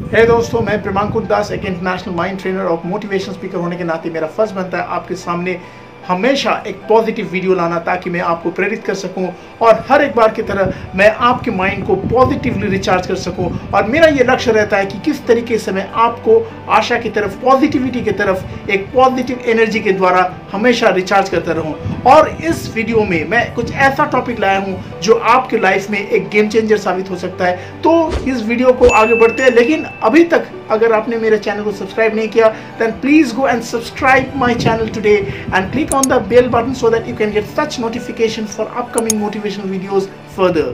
है दोस्तों, मैं प्रेमांकुर दास एक इंटरनेशनल माइंड ट्रेनर और मोटिवेशनल स्पीकर होने के नाते मेरा फर्ज बनता है आपके सामने हमेशा एक पॉजिटिव वीडियो लाना ताकि मैं आपको प्रेरित कर सकूं और हर एक बार की तरह मैं आपके माइंड को पॉजिटिवली रिचार्ज कर सकूं। और मेरा ये लक्ष्य रहता है कि किस तरीके से मैं आपको आशा की तरफ, पॉजिटिविटी की तरफ एक पॉजिटिव एनर्जी के द्वारा हमेशा रिचार्ज करता रहूं। और इस वीडियो में मैं कुछ ऐसा टॉपिक लाया हूं जो आपके लाइफ में एक गेम चेंजर साबित हो सकता है। तो इस वीडियो को आगे बढ़ते हैं, लेकिन अभी तक अगर आपने मेरे चैनल को सब्सक्राइब नहीं किया then please go and subscribe my channel today and click on the bell button so that you can get such notifications for upcoming motivational videos further।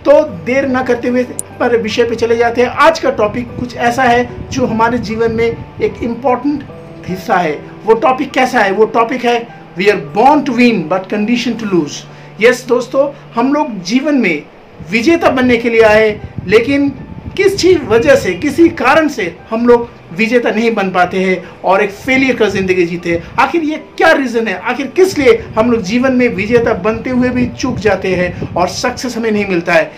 तो देर ना करते हुए पर विषय पे चले जाते हैं। आज का टॉपिक कुछ ऐसा है जो हमारे जीवन में एक इम्पॉर्टेंट हिस्सा है। वो टॉपिक कैसा है? वो टॉपिक है we are born to win but conditioned to lose। Yes दोस्तों, हम लोग जीवन में विजेता बनने के लिए आए, लेकिन किसी वजह से, किसी कारण से हम लोग विजेता नहीं बन पाते हैं और एक फेलियर का जिंदगी जीते हैं। आखिर ये क्या रीजन है? आखिर किस लिए हम लोग जीवन में विजेता बनते हुए भी चूक जाते हैं और सक्सेस हमें नहीं मिलता है?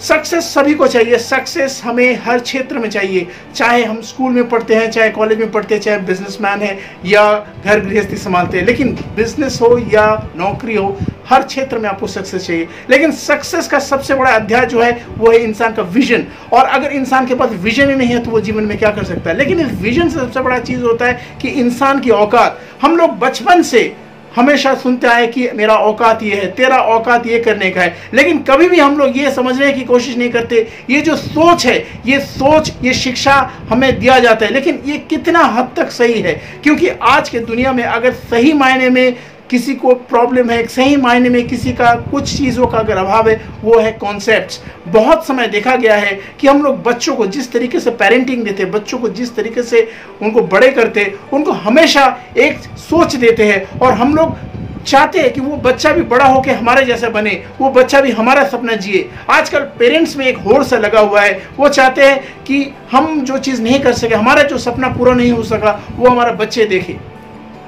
सक्सेस सभी को चाहिए, सक्सेस हमें हर क्षेत्र में चाहिए, चाहे हम स्कूल में पढ़ते हैं, चाहे कॉलेज में पढ़ते हैं, चाहे बिजनेसमैन है या घर गृहस्थी संभालते हैं। लेकिन बिजनेस हो या नौकरी हो, हर क्षेत्र में आपको सक्सेस चाहिए। लेकिन सक्सेस का सबसे बड़ा अध्याय जो है वो है इंसान का विजन। और अगर इंसान के पास विजन ही नहीं है तो वो जीवन में क्या कर सकता है? लेकिन इस विजन से सबसे बड़ा चीज होता है कि इंसान की औकात। हम लोग बचपन से हमेशा सुनते आए कि मेरा औकात ये है, तेरा औकात ये करने का है, लेकिन कभी भी हम लोग ये समझने की कोशिश नहीं करते। ये जो सोच है, ये सोच, ये शिक्षा हमें दिया जाता है, लेकिन ये कितना हद तक सही है? क्योंकि आज के दुनिया में अगर सही मायने में किसी को प्रॉब्लम है, सही मायने में किसी का कुछ चीज़ों का अगर अभाव है, वो है कॉन्सेप्ट्स। बहुत समय देखा गया है कि हम लोग बच्चों को जिस तरीके से पेरेंटिंग देते, बच्चों को जिस तरीके से उनको बड़े करते, उनको हमेशा एक सोच देते हैं और हम लोग चाहते हैं कि वो बच्चा भी बड़ा होकर हमारे जैसा बने, वो बच्चा भी हमारा सपना जिए। आजकल पेरेंट्स में एक होड़ सा लगा हुआ है, वो चाहते हैं कि हम जो चीज़ नहीं कर सके, हमारा जो सपना पूरा नहीं हो सका, वो हमारा बच्चे देखे।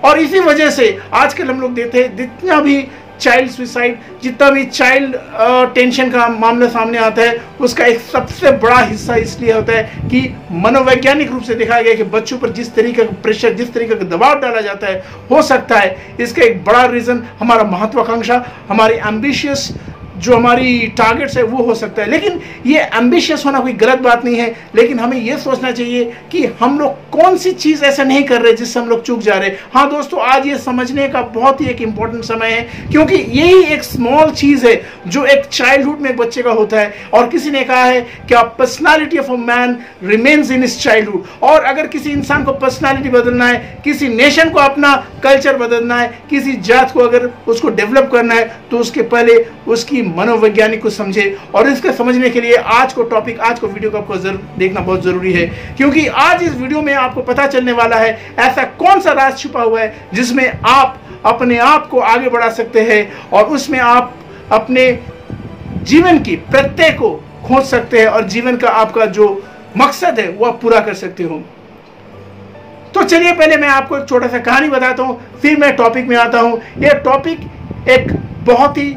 और इसी वजह से आजकल हम लोग देखते हैं जितना भी चाइल्ड सुसाइड, जितना भी चाइल्ड टेंशन का मामला सामने आता है, उसका एक सबसे बड़ा हिस्सा इसलिए होता है कि मनोवैज्ञानिक रूप से देखा गया कि बच्चों पर जिस तरीके का प्रेशर, जिस तरीके का दबाव डाला जाता है, हो सकता है इसका एक बड़ा रीज़न हमारा महत्वाकांक्षा, हमारी एम्बिशियस जो हमारी टारगेट्स है वो हो सकता है। लेकिन ये एम्बिशियस होना कोई गलत बात नहीं है, लेकिन हमें ये सोचना चाहिए कि हम लोग कौन सी चीज़ ऐसा नहीं कर रहे जिससे हम लोग चूक जा रहे। हाँ दोस्तों, आज ये समझने का बहुत ही एक इम्पॉर्टेंट समय है, क्योंकि यही एक स्मॉल चीज़ है जो एक चाइल्डहुड में एक बच्चे का होता है। और किसी ने कहा है कि personality of a man remains in his childhood. और अगर किसी इंसान को पर्सनैलिटी बदलना है, किसी नेशन को अपना कल्चर बदलना है, किसी जात को अगर उसको डेवलप करना है, तो उसके पहले उसकी मनोवैज्ञानिक को समझे। और इसके समझने के लिए आज को टॉपिक, आज को वीडियो को आपको देखना बहुत जरूरी है, क्योंकि आज इस वीडियो में आपको पता चलने वाला है ऐसा कौन सा राज छुपा हुआ है जिसमें आप अपने आप को आगे बढ़ा सकते हैं और उसमें आप अपने जीवन की प्रत्यय को खोज सकते हैं और जीवन का आपका जो मकसद है वो आप पूरा कर सकते हो। तो चलिए पहले मैं आपको एक छोटा सा कहानी बताता हूं, फिर मैं टॉपिक में आता हूं। यह टॉपिक एक बहुत ही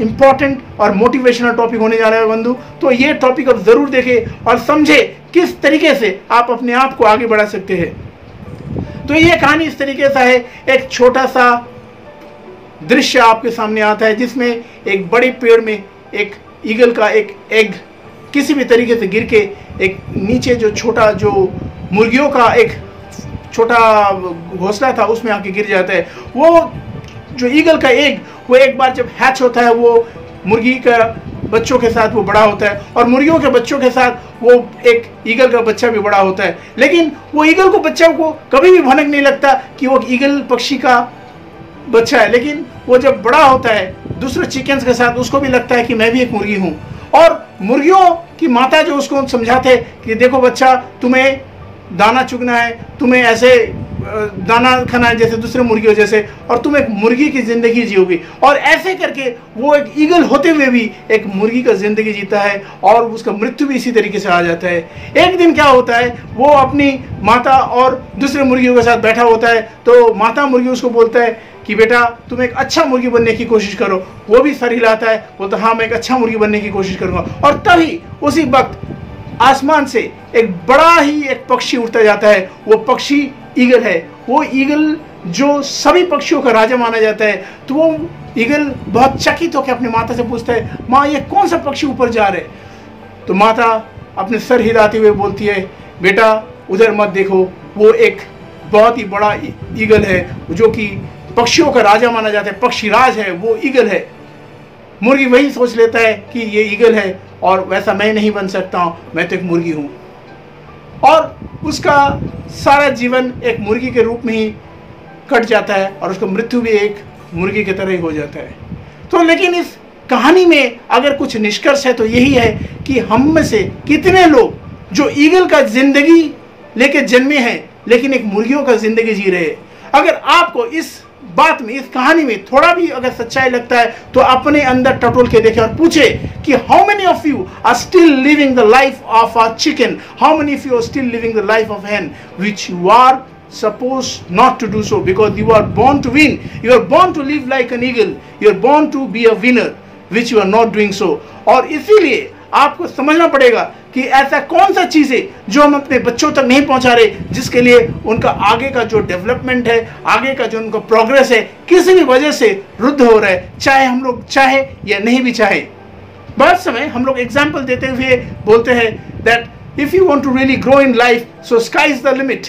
इंपॉर्टेंट और मोटिवेशनल टॉपिक होने जा रहा है बंधु। तो ये टॉपिक आप जरूर देखें और समझे किस तरीके से आप अपने आप को आगे बढ़ा सकते हैं। तो ये कहानी इस तरीके से है, एक छोटा सा दृश्य आपके सामने आता है जिसमें एक बड़े पेड़ में एक ईगल का एक एग किसी भी तरीके से गिर के एक नीचे जो छोटा, जो मुर्गियों का एक छोटा घोंसला था उसमें आके गिर जाता है। वो जो ईगल का एग, वो एक बार जब हैच होता है, वो मुर्गी का बच्चों के साथ वो बड़ा होता है और मुर्गियों के बच्चों के साथ वो एक ईगल का बच्चा भी बड़ा होता है। लेकिन वो ईगल को बच्चा को कभी भी भनक नहीं लगता कि वो ईगल पक्षी का बच्चा है, लेकिन वो जब बड़ा होता है दूसरे चिकन्स के साथ, उसको भी लगता है कि मैं भी एक मुर्गी हूँ। और मुर्गियों की माता जो उसको समझाते हैं कि देखो बच्चा, तुम्हें दाना चुगना है, तुम्हें ऐसे दाना खाना है जैसे दूसरे मुर्गियों जैसे, और तुम एक मुर्गी की जिंदगी जियोगी। और ऐसे करके वो एक ईगल होते हुए भी एक मुर्गी का जिंदगी जीता है और उसका मृत्यु भी इसी तरीके से आ जाता है। एक दिन क्या होता है, वो अपनी माता और दूसरे मुर्गियों के साथ बैठा होता है, तो माता मुर्गी उसको बोलता है कि बेटा तुम एक अच्छा मुर्गी बनने की कोशिश करो। वो भी सर हिलाता है, बोलता हाँ मैं एक अच्छा मुर्गी बनने की कोशिश करूंगा। और तभी उसी वक्त आसमान से एक बड़ा ही एक पक्षी उड़ता जाता है, वो पक्षी ईगल है। वो ईगल जो सभी पक्षियों का राजा माना जाता है। तो वो ईगल बहुत चकित होकर अपनी माता से पूछता है, माँ ये कौन सा पक्षी ऊपर जा रहे? तो माता अपने सर हिलाते हुए बोलती है, बेटा उधर मत देखो, वो एक बहुत ही बड़ा ईगल है जो कि पक्षियों का राजा माना जाता है, पक्षीराज है, वो ईगल है। मुर्गी वही सोच लेता है कि ये ईगल है और वैसा मैं नहीं बन सकता हूँ, मैं तो एक मुर्गी हूँ। और उसका सारा जीवन एक मुर्गी के रूप में ही कट जाता है और उसका मृत्यु भी एक मुर्गी की तरह ही हो जाता है। तो लेकिन इस कहानी में अगर कुछ निष्कर्ष है तो यही है कि हम में से कितने लोग जो ईगल का जिंदगी लेके जन्मे हैं लेकिन एक मुर्गियों का जिंदगी जी रहे हैं। अगर आपको इस बात में, इस कहानी में थोड़ा भी अगर सच्चाई लगता है तो अपने अंदर टटोल के देखें और पूछे कि how many of you are still living the life of a chicken, how many of you are still living the life of hen which you are supposed not to do so because you are born to win, you are born to live like an eagle, you are born to be a winner which you are not doing so। और इसीलिए आपको समझना पड़ेगा कि ऐसा कौन सा चीज़ है जो हम अपने बच्चों तक नहीं पहुंचा रहे, जिसके लिए उनका आगे का जो डेवलपमेंट है, आगे का जो उनका प्रोग्रेस है, किसी भी वजह से रुद्ध हो रहा है, चाहे हम लोग चाहे या नहीं भी चाहे। बहुत समय हम लोग एग्जाम्पल देते हुए बोलते हैं that if you want to really grow in life so sky is the limit.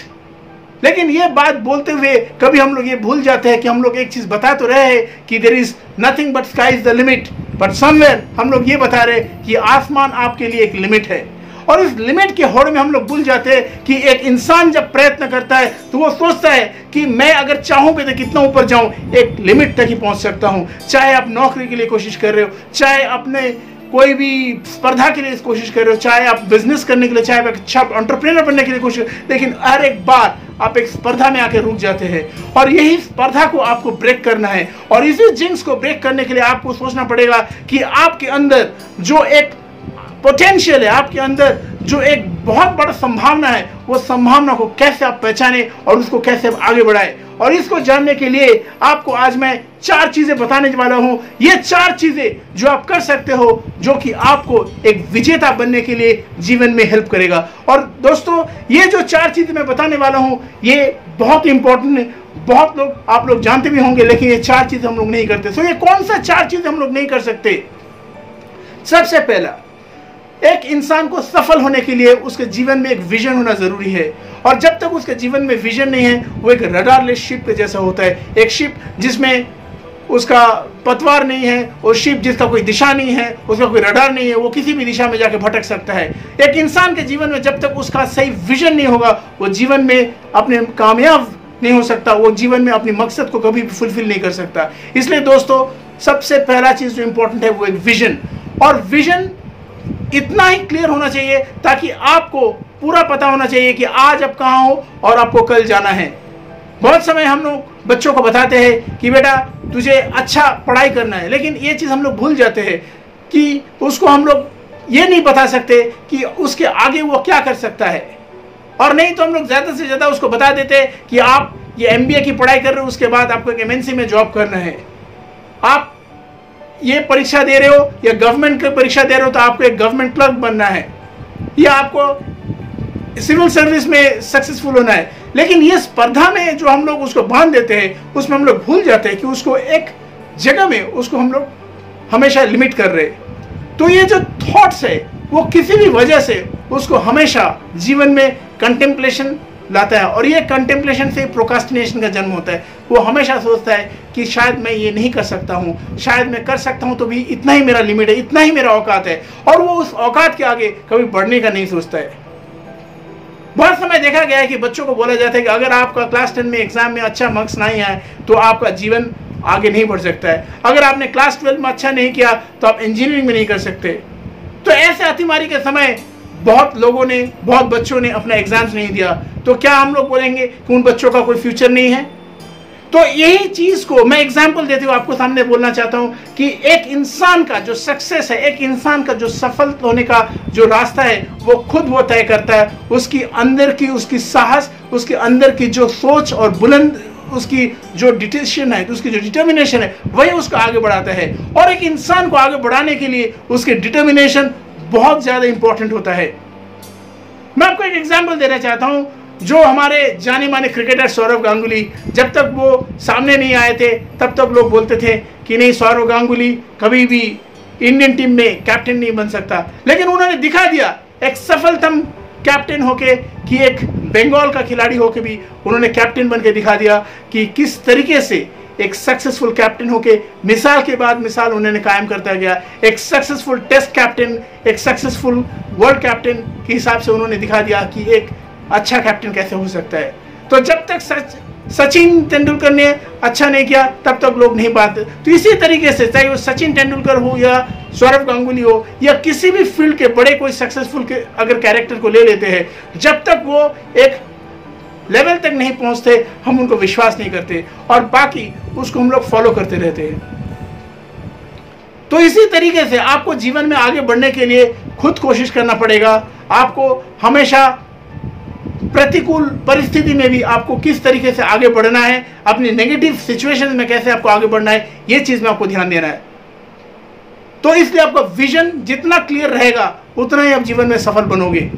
लेकिन ये बात बोलते हुए कभी हम लोग ये भूल जाते हैं कि हम लोग एक चीज बता तो रहे हैं कि there is nothing but sky is the limit, but somewhere हम लोग ये बता रहे हैं कि आसमान आपके लिए एक लिमिट है। और इस लिमिट के होड़ में हम लोग भूल जाते हैं कि एक इंसान जब प्रयत्न करता है तो वो सोचता है कि मैं अगर चाहूं भी तो कितना ऊपर जाऊं, एक लिमिट तक ही पहुंच सकता हूं। चाहे आप नौकरी के लिए कोशिश कर रहे हो, चाहे अपने कोई भी स्पर्धा के लिए कोशिश कर रहे हो, चाहे आप बिजनेस करने के लिए, चाहे आप अच्छा एंटरप्रेन्योर बनने के लिए कोशिश, लेकिन हर एक बार आप एक स्पर्धा में आके रुक जाते हैं। और यही स्पर्धा को आपको ब्रेक करना है और इसी जिंक्स को ब्रेक करने के लिए आपको सोचना पड़ेगा कि आपके अंदर जो एक पोटेंशियल है, आपके अंदर जो एक बहुत बड़ा संभावना है, वो संभावना को कैसे आप पहचाने और उसको कैसे आप आगे बढ़ाए। और इसको जानने के लिए आपको आज मैं 4 चीजें बताने वाला हूं। ये 4 चीजें जो आप कर सकते हो जो कि आपको एक विजेता बनने के लिए जीवन में हेल्प करेगा। और दोस्तों ये जो 4 चीजें मैं बताने वाला हूं ये बहुत इंपॉर्टेंट है। बहुत लोग, आप लोग जानते भी होंगे, लेकिन ये 4 चीजें हम लोग नहीं करते। तो ये कौन सा 4 चीजें हम लोग नहीं कर सकते? सबसे पहला, एक इंसान को सफल होने के लिए उसके जीवन में एक विजन होना जरूरी है। और जब तक उसके जीवन में विजन नहीं है, वो एक रडारलेस शिप के जैसा होता है। एक शिप जिसमें उसका पतवार नहीं है, और शिप जिसका कोई दिशा नहीं है, उसका कोई रडार नहीं है, वो किसी भी दिशा में जाके भटक सकता है। एक इंसान के जीवन में जब तक उसका सही विजन नहीं होगा, वो जीवन में अपने कामयाब नहीं हो सकता, वो जीवन में अपनी मकसद को कभी फुलफिल नहीं कर सकता। इसलिए दोस्तों सबसे पहला चीज जो इंपॉर्टेंट है वो एक विजन। और विजन इतना ही क्लियर होना चाहिए ताकि आपको पूरा पता होना चाहिए कि आज आप कहाँ हो और आपको कल जाना है। बहुत समय हम लोग बच्चों को बताते हैं कि बेटा तुझे अच्छा पढ़ाई करना है, लेकिन ये चीज़ हम लोग भूल जाते हैं कि उसको हम लोग ये नहीं बता सकते कि उसके आगे वो क्या कर सकता है। और नहीं तो हम लोग ज़्यादा से ज़्यादा उसको बता देते हैं कि आप ये MBA की पढ़ाई कर रहे हो, उसके बाद आपको एक MNC में जॉब करना है। आप ये परीक्षा दे रहे हो या गवर्नमेंट की परीक्षा दे रहे हो तो आपको एक गवर्नमेंट क्लर्क बनना है, या आपको सिविल सर्विस में सक्सेसफुल होना है। लेकिन ये स्पर्धा में जो हम लोग उसको बांध देते हैं, उसमें हम लोग भूल जाते हैं कि उसको एक जगह में उसको हम लोग हमेशा लिमिट कर रहे हैं। तो ये जो थॉट्स है वो किसी भी वजह से उसको हमेशा जीवन में कंटेम्पलेशन लाता है, और ये कंटेम्पलेशन से प्रोकास्टिनेशन का जन्म होता है। वो हमेशा सोचता है कि शायद मैं ये नहीं कर सकता हूँ, शायद मैं कर सकता हूँ तो भी इतना ही मेरा लिमिट है, इतना ही मेरा औकात है, और वो उस औकात के आगे कभी बढ़ने का नहीं सोचता है। बहुत समय देखा गया है कि बच्चों को बोला जाता है कि अगर आपका क्लास 10 में एग्जाम में अच्छा मार्क्स नहीं आए तो आपका जीवन आगे नहीं बढ़ सकता है। अगर आपने क्लास 12 में अच्छा नहीं किया तो आप इंजीनियरिंग में नहीं कर सकते। तो ऐसे अतिमारी के समय बहुत लोगों ने, बहुत बच्चों ने अपना एग्जाम्स नहीं दिया, तो क्या हम लोग बोलेंगे कि उन बच्चों का कोई फ्यूचर नहीं है? तो यही चीज को मैं एग्जाम्पल देते हुए आपको सामने बोलना चाहता हूं कि एक इंसान का जो सक्सेस है, एक इंसान का जो सफल होने का जो रास्ता है वो खुद वो तय करता है। उसकी अंदर की उसकी साहस, उसके अंदर की जो सोच और बुलंद उसकी जो डिटेशन है, उसकी जो डिटर्मिनेशन है, वही उसको आगे बढ़ाता है। और एक इंसान को आगे बढ़ाने के लिए उसकी डिटर्मिनेशन बहुत ज्यादा इंपॉर्टेंट होता है। मैं आपको एक एग्जाम्पल देना चाहता हूं, जो हमारे जाने माने क्रिकेटर सौरव गांगुली, जब तक वो सामने नहीं आए थे तब तक लोग बोलते थे कि नहीं, सौरव गांगुली कभी भी इंडियन टीम में कैप्टन नहीं बन सकता। लेकिन उन्होंने दिखा दिया एक सफलतम कैप्टन होके, कि एक बंगाल का खिलाड़ी होके भी उन्होंने कैप्टन बन के दिखा दिया कि किस तरीके से एक सक्सेसफुल कैप्टन होके मिसाल के बाद मिसाल उन्होंने कायम करता गया। एक सक्सेसफुल टेस्ट कैप्टन, एक सक्सेसफुल वर्ल्ड कैप्टन के हिसाब से उन्होंने दिखा दिया कि एक अच्छा कैप्टन कैसे हो सकता है। तो जब तक सचिन तेंदुलकर ने अच्छा नहीं किया तब तक लोग नहीं पाते। तो इसी तरीके से चाहे वो सचिन तेंदुलकर हो या सौरव गांगुली हो या किसी भी फील्ड के बड़े कोई सक्सेसफुल के अगर कैरेक्टर को ले लेते हैं, जब तक वो एक लेवल तक नहीं पहुंचते हम उनको विश्वास नहीं करते और बाकी उसको हम लोग फॉलो करते रहते हैं। तो इसी तरीके से आपको जीवन में आगे बढ़ने के लिए खुद कोशिश करना पड़ेगा। आपको हमेशा प्रतिकूल परिस्थिति में भी आपको किस तरीके से आगे बढ़ना है, अपनी नेगेटिव सिचुएशन में कैसे आपको आगे बढ़ना है, ये चीज में आपको ध्यान देना है। तो इसलिए आपका विजन जितना क्लियर रहेगा उतना ही आप जीवन में सफल बनोगे।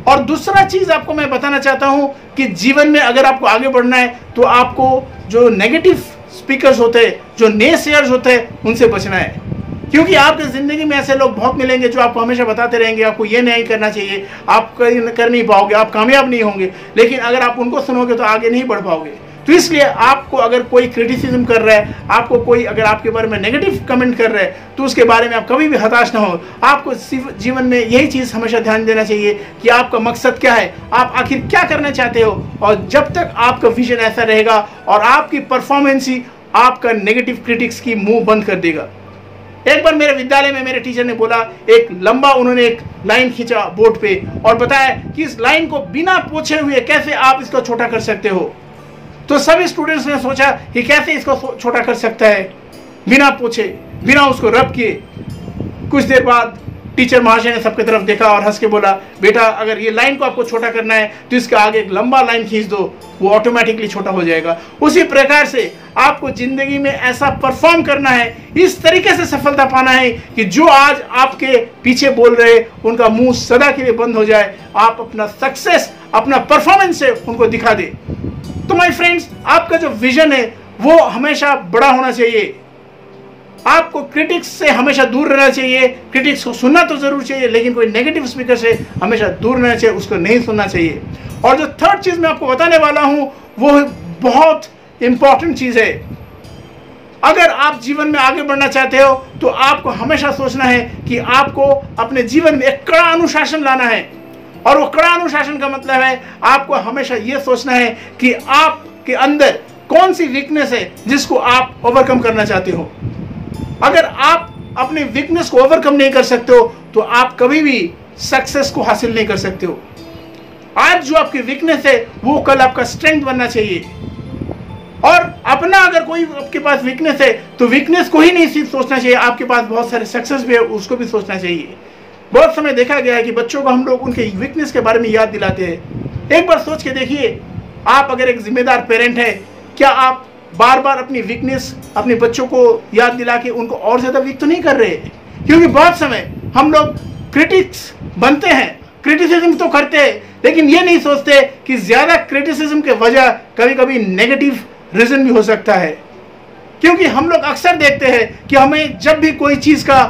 और दूसरा चीज आपको मैं बताना चाहता हूं कि जीवन में अगर आपको आगे बढ़ना है तो आपको जो नेगेटिव स्पीकर्स होते हैं, जो नेसेयर्स होते हैं, उनसे बचना है। क्योंकि आपकी जिंदगी में ऐसे लोग बहुत मिलेंगे जो आपको हमेशा बताते रहेंगे आपको ये नहीं करना चाहिए, आप कर नहीं पाओगे, आप कामयाब नहीं होंगे। लेकिन अगर आप उनको सुनोगे तो आगे नहीं बढ़ पाओगे। तो इसलिए आपको अगर कोई क्रिटिसिज्म कर रहा है, आपको कोई अगर आपके बारे में नेगेटिव कमेंट कर रहा है, तो उसके बारे में आप कभी भी हताश ना हो। आपको जीवन में यही चीज़ हमेशा ध्यान देना चाहिए कि आपका मकसद क्या है, आप आखिर क्या करना चाहते हो। और जब तक आपका विजन ऐसा रहेगा और आपकी परफॉर्मेंस ही आपका नेगेटिव क्रिटिक्स की मुंह बंद कर देगा। एक बार मेरे विद्यालय में मेरे टीचर ने बोला, एक लंबा उन्होंने एक लाइन खींचा बोर्ड पे और बताया कि इस लाइन को बिना पूछे हुए कैसे आप इसको छोटा कर सकते हो। तो सभी स्टूडेंट्स ने सोचा कि कैसे इसको छोटा कर सकता है बिना पूछे, बिना उसको रब किए। कुछ देर बाद टीचर महाशय ने सबकी तरफ देखा और हंस के बोला, बेटा अगर ये लाइन को आपको छोटा करना है तो इसके आगे एक लंबा लाइन खींच दो, वो ऑटोमेटिकली छोटा हो जाएगा। उसी प्रकार से आपको जिंदगी में ऐसा परफॉर्म करना है, इस तरीके से सफलता पाना है कि जो आज आपके पीछे बोल रहे उनका मुंह सदा के लिए बंद हो जाए। आप अपना सक्सेस, अपना परफॉर्मेंस से उनको दिखा दे। तो माय फ्रेंड्स, आपका जो विजन है वो हमेशा बड़ा होना चाहिए। आपको क्रिटिक्स से हमेशा दूर रहना चाहिए। क्रिटिक्स को सुनना तो जरूर चाहिए, लेकिन कोई नेगेटिव स्पीकर से हमेशा दूर रहना चाहिए, उसको नहीं सुनना चाहिए। और जो थर्ड चीज मैं आपको बताने वाला हूं वो बहुत इंपॉर्टेंट चीज है। अगर आप जीवन में आगे बढ़ना चाहते हो तो आपको हमेशा सोचना है कि आपको अपने जीवन में एक कड़ा अनुशासन लाना है। और वो कड़ा अनुशासन का मतलब है आपको हमेशा ये सोचना है कि आपके अंदर कौन सी वीकनेस है जिसको आप ओवरकम करना चाहते हो। अगर आप अपनी वीकनेस को ओवरकम नहीं कर सकते हो तो आप कभी भी सक्सेस को हासिल नहीं कर सकते हो। आज जो आपकी वीकनेस है वो कल आपका स्ट्रेंथ बनना चाहिए। और अपना अगर कोई आपके पास वीकनेस है तो वीकनेस को ही नहीं सिर्फ सोचना चाहिए, आपके पास बहुत सारे सक्सेस भी है उसको भी सोचना चाहिए। बहुत समय देखा गया है कि बच्चों को हम लोग उनके वीकनेस के बारे में याद दिलाते हैं। एक बार सोच के देखिए, आप अगर एक जिम्मेदार पेरेंट है, क्या आप बार बार अपनी वीकनेस अपने बच्चों को याद दिला के उनको और ज्यादा वीक तो नहीं कर रहे? क्योंकि बहुत समय हम लोग क्रिटिक्स बनते हैं, क्रिटिसिज्म तो करते हैं, लेकिन ये नहीं सोचते कि ज्यादा क्रिटिसिज्म के वजह कभी कभी नेगेटिव रीजन भी हो सकता है। क्योंकि हम लोग अक्सर देखते हैं कि हमें जब भी कोई चीज का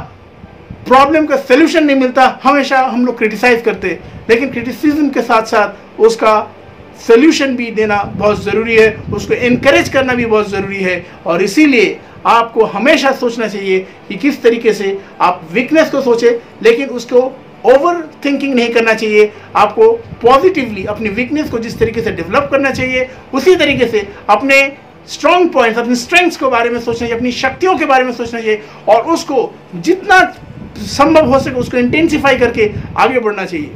प्रॉब्लम का सोल्यूशन नहीं मिलता, हमेशा हम लोग क्रिटिसाइज करते हैं। लेकिन क्रिटिसिज्म के साथ साथ उसका सोल्यूशन भी देना बहुत ज़रूरी है, उसको इनकरेज करना भी बहुत ज़रूरी है। और इसीलिए आपको हमेशा सोचना चाहिए कि किस तरीके से आप वीकनेस को सोचें, लेकिन उसको ओवर थिंकिंग नहीं करना चाहिए। आपको पॉजिटिवली अपनी वीकनेस को जिस तरीके से डेवलप करना चाहिए, उसी तरीके से अपने स्ट्रॉन्ग पॉइंट्स, अपनी स्ट्रेंथ्स के बारे में सोचना चाहिए, अपनी शक्तियों के बारे में सोचना चाहिए और उसको जितना संभव हो सके उसको इंटेंसिफाई करके आगे बढ़ना चाहिए।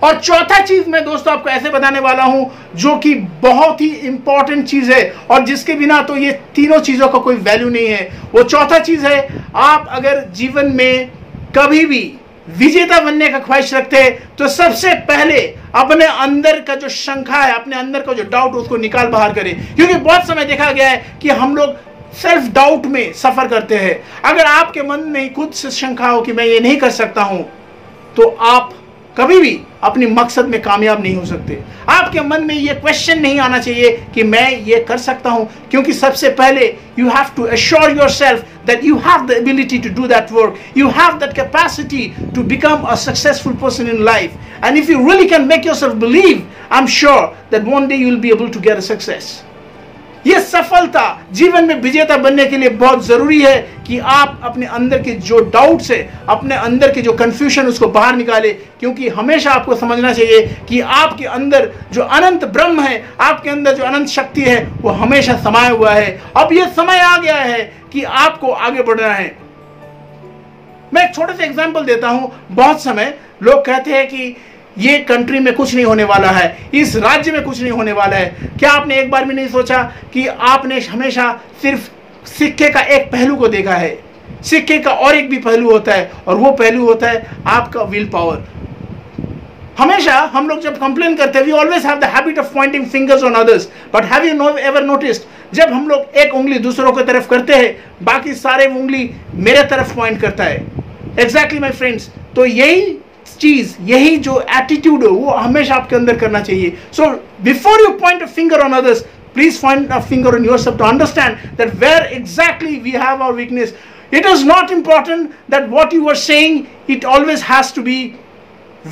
और चौथा चीज मैं दोस्तों आपको ऐसे बताने वाला हूं जो कि बहुत ही इंपॉर्टेंट चीज है और जिसके बिना तो ये तीनों चीजों का कोई वैल्यू नहीं है। वो चौथा चीज है, आप अगर जीवन में कभी भी विजेता बनने का ख्वाहिश रखते हैं तो सबसे पहले अपने अंदर का जो शंका है, अपने अंदर का जो डाउट, उसको निकाल बाहर करें। क्योंकि बहुत समय देखा गया है कि हम लोग सेल्फ डाउट में सफर करते हैं। अगर आपके मन में खुद से शंका हो कि मैं ये नहीं कर सकता हूं, तो आप कभी भी अपने मकसद में कामयाब नहीं हो सकते। आपके मन में ये क्वेश्चन नहीं आना चाहिए कि मैं ये कर सकता हूं, क्योंकि सबसे पहले you have to assure yourself that you have the ability to do that work, you have that capacity to become a successful person in life, and if you really can make yourself believe, I'm sure that one day you will be able to get a success. ये सफलता, जीवन में विजेता बनने के लिए बहुत जरूरी है कि आप अपने अंदर के जो डाउट्स है, अपने अंदर के जो कंफ्यूजन, उसको बाहर निकाले, क्योंकि हमेशा आपको समझना चाहिए कि आपके अंदर जो अनंत ब्रह्म है, आपके अंदर जो अनंत शक्ति है, वो हमेशा समाया हुआ है। अब ये समय आ गया है कि आपको आगे बढ़ना है। मैं एक छोटे से एग्जांपल देता हूं। बहुत समय लोग कहते हैं कि ये कंट्री में कुछ नहीं होने वाला है, इस राज्य में कुछ नहीं होने वाला है। क्या आपने एक बार भी नहीं सोचा कि आपने हमेशा सिर्फ सिक्के का एक पहलू को देखा है? सिक्के का और एक भी पहलू होता है, और वो पहलू होता है आपका विल पावर। हमेशा हम लोग जब कंप्लेन करते हैं, we always have the habit of pointing fingers on others, but have you ever noticed, जब हम लोग एक उंगली दूसरों की तरफ करते हैं, बाकी सारे उंगली मेरे तरफ पॉइंट करता है। एग्जैक्टली माय फ्रेंड्स, तो यही चीज, यही जो एटीट्यूड है, वो हमेशा आपके अंदर करना चाहिए। So before you point a finger on others, please point a finger on yourself to understand that where exactly we have our weakness. It is not important that what you are saying, it always has to be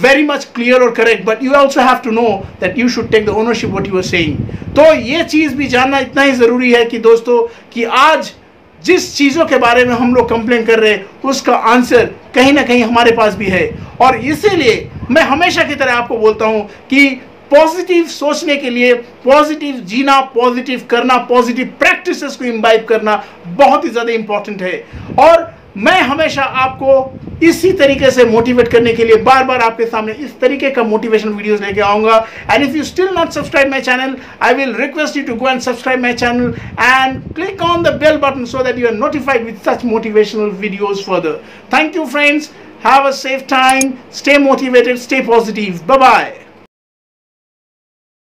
very much clear or correct, but you also have to know that you should take the ownership what you are saying. तो ये चीज भी जानना इतना ही जरूरी है कि दोस्तों, कि आज जिस चीजों के बारे में हम लोग कंप्लेन कर रहे हैं, उसका आंसर कहीं ना कहीं हमारे पास भी है। और इसीलिए मैं हमेशा की तरह आपको बोलता हूं कि पॉजिटिव सोचने के लिए, पॉजिटिव जीना, पॉजिटिव करना, पॉजिटिव प्रैक्टिसेस को इम्बाइब करना बहुत ही ज्यादा इंपॉर्टेंट है। और मैं हमेशा आपको इसी तरीके से मोटिवेट करने के लिए बार बार आपके सामने इस तरीके का मोटिवेशनल वीडियोस लेके आऊंगा। And if you still not subscribe my channel, I will request you to go and subscribe my channel and click on the bell button so that you are notified with such motivational videos further. Thank you friends, have a safe time, stay motivated, stay positive, bye bye.